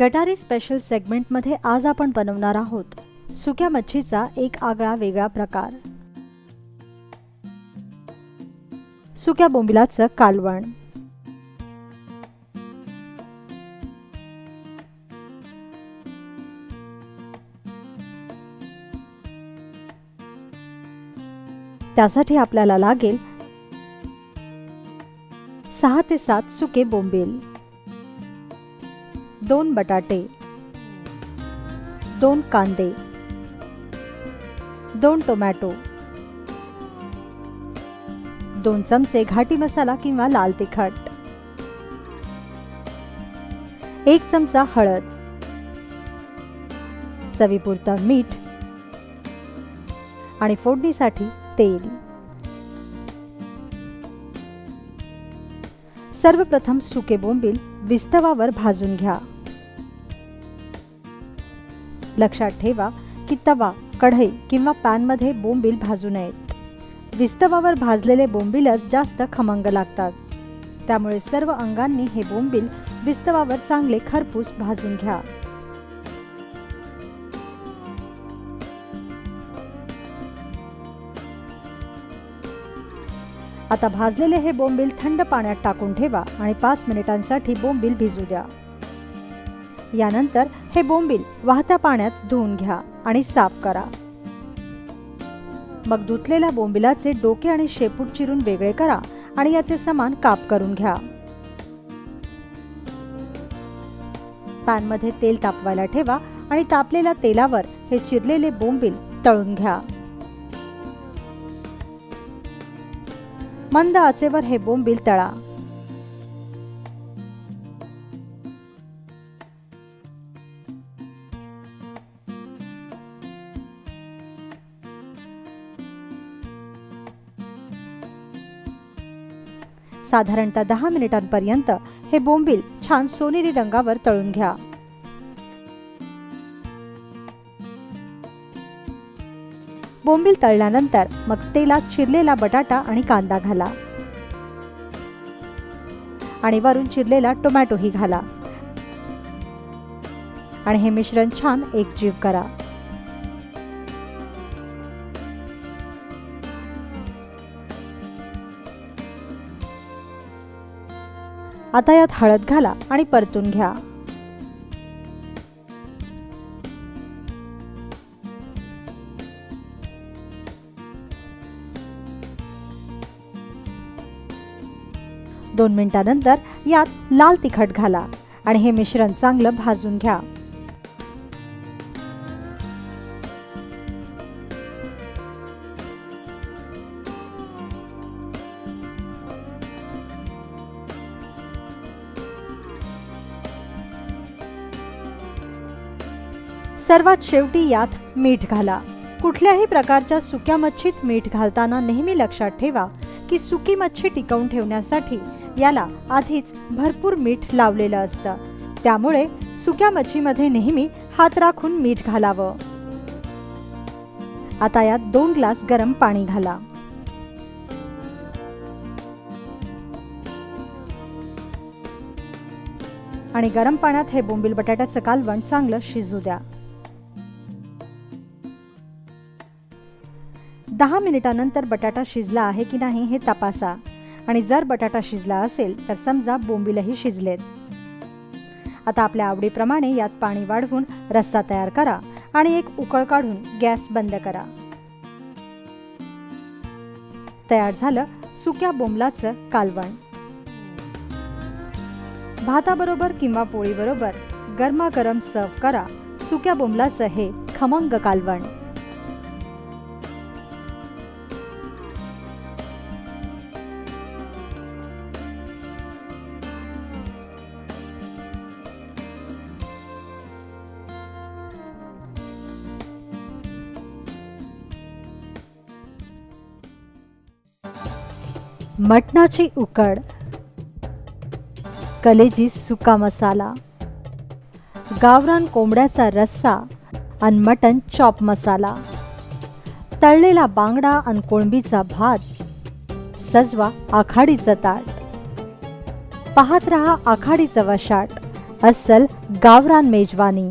गटारी स्पेशल सेगमेंटमध्ये आज आपण बनवणार आहोत सुक्या मच्छीचा एक आगळा वेगळा प्रकार, सुक्या बोंबिलाचं कालवण। त्यासाठी आपल्याला लागेल 6 ते 7 सुके बोंबील, 2 बटाटे, 2 कांदे, 2 टोमॅटो, 2 चमचे घाटी मसाला किंवा लाल तिखट, 1 चमचा हळद, चवीपुरतं मीठ आणि फोडणीसाठी तेल। सर्वप्रथम सुके बोंबील विस्तवावर भाजून घ्या। लक्षात ठेवा की तवा, कढई किंवा पॅन मध्ये बोंबील भाजू नयेत। विस्तवावर भाजलेले बोंबीलच जास्त खमंग लागतात, त्यामुळे सर्व अंगांनी हे बोंबील विस्तवावर चांगले खरपूस भाजून घ्या। आता भाजलेले हे बोंबील थंड पाण्यात टाकून ठेवा आणि 5 मिनिटांसाठी बोंबील भिजू द्या। यानंतर हे बोंबील वाहत्या पाण्यात धुवून घ्या आणि साफ करा। मग धुतलेल्या बोंबिलाचे डोके आणि शेपूट चिरून वेगळे करा आणि याचे समान काप करून घ्या। पॅन मध्ये तेल तापवायला ठेवा आणि तापलेल्या तेलावर हे चिरलेले बोंबील तळून घ्या। मंद आचेवर हे बोंबील तळा। साधारणतः 10 मिनिटांपर्यंत हे बोंबील छान सोनेरी रंगावर तळून घ्या। बोंबील तळल्यानंतर मग तेलात चिरलेला बटाटा आणि कांदा घाला आणि वरून चिरलेला टोमॅटोही घाला आणि हे मिश्रण छान एकजीव करा। आता यात हळद घाला आणि परतून घ्या। दोन मिनिटांनंतर यात लाल तिखट घाला आणि हे मिश्रण चांगलं भाजून घ्या। सर्वात शेवटी यात मीठ घाला। कुठल्याही प्रकारच्या सुक्या मच्छीत मीठ घालताना नेहमी लक्षात ठेवा की सुकी मच्छी टिकवून ठेवण्यासाठी याला आधीच भरपूर मीठ लावलेलं असतं, त्यामुळे सुक्या मच्छीमध्ये नेहमी हात राखून मीठ घालावं। आता यात 2 ग्लास गरम पाणी घाला आणि गरम पाण्यात हे बोंबील बटाट्याचं कालवण चांगलं शिजू द्या। 10 मिनिटांनंतर बटाटा शिजला आहे की नाही हे तपासा आणि जर बटाटा शिजला असेल तर समजा बोंबीलही शिजलेत। आता आपल्या आवडीप्रमाणे यात पाणी वाढवून रस्सा तयार करा आणि एक उकळ काढून गॅस बंद करा। तयार झालं सुक्या बोंबलाचं कालवण। भाताबरोबर किंवा पोळीबरोबर गरमागरम सर्व करा सुक्या बोंबलाचं हे खमंग कालवण। मटणाची उकड, कलेजी सुका मसाला, गावरान कोंबड्याचा रस्सा आणि मटण चॉप मसाला, तळलेला बांगडा आणि कोळंबीचा भात, सजवा आखाडीचं ताट। पाहत रहा आखाडीचं वशाट, अस्सल गावरान मेजवानी।